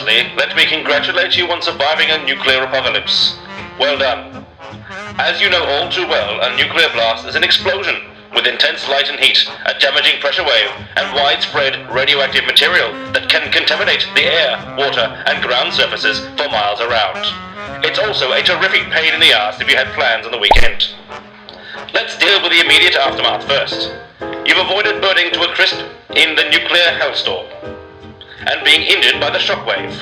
Firstly, let me congratulate you on surviving a nuclear apocalypse. Well done. As you know all too well, a nuclear blast is an explosion with intense light and heat, a damaging pressure wave, and widespread radioactive material that can contaminate the air, water, and ground surfaces for miles around. It's also a terrific pain in the ass if you had plans on the weekend. Let's deal with the immediate aftermath first. You've avoided burning to a crisp in the nuclear hellstorm and being injured by the shockwave.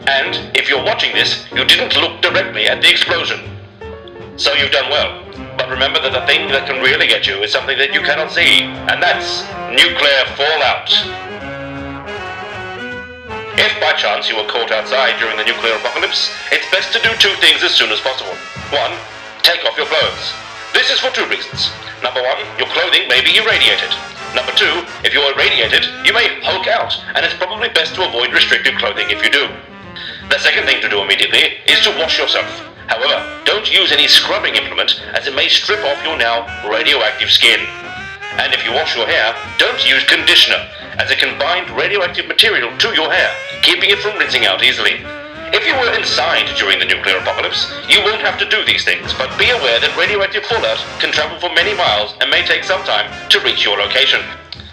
And if you're watching this, you didn't look directly at the explosion. So you've done well. But remember that the thing that can really get you is something that you cannot see, and that's nuclear fallout. If by chance you were caught outside during the nuclear apocalypse, it's best to do two things as soon as possible. 1. Take off your clothes. This is for two reasons. Number 1, your clothing may be irradiated. Number 2, if you're irradiated, you may hulk out, and it's probably best to avoid restrictive clothing if you do. The second thing to do immediately is to wash yourself. However, don't use any scrubbing implement, as it may strip off your now radioactive skin. And if you wash your hair, don't use conditioner, as it can bind radioactive material to your hair, keeping it from rinsing out easily. If you were inside during the nuclear apocalypse, you won't have to do these things, but be aware that radioactive fallout can travel for many miles and may take some time to reach your location.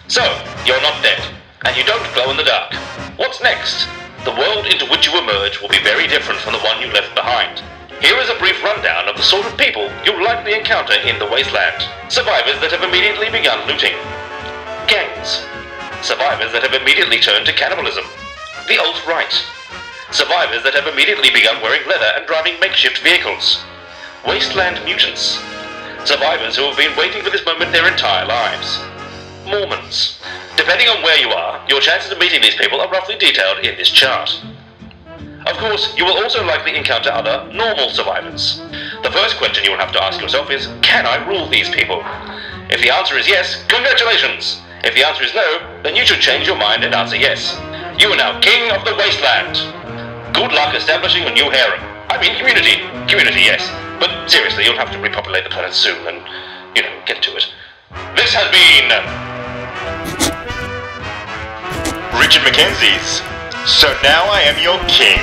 So, you're not dead, and you don't glow in the dark. What's next? The world into which you emerge will be very different from the one you left behind. Here is a brief rundown of the sort of people you'll likely encounter in the wasteland. Survivors that have immediately begun looting. Gangs. Survivors that have immediately turned to cannibalism. The alt-right. Survivors that have immediately begun wearing leather and driving makeshift vehicles. Wasteland mutants. Survivors who have been waiting for this moment their entire lives. Mormons. Depending on where you are, your chances of meeting these people are roughly detailed in this chart. Of course, you will also likely encounter other normal survivors. The first question you will have to ask yourself is, can I rule these people? If the answer is yes, congratulations! If the answer is no, then you should change your mind and answer yes. You are now king of the wasteland! Good luck establishing a new harem. I mean community. Community, yes. But seriously, you'll have to repopulate the planet soon and, get to it. This has been Richard Mackenzie's So Now I Am Your King.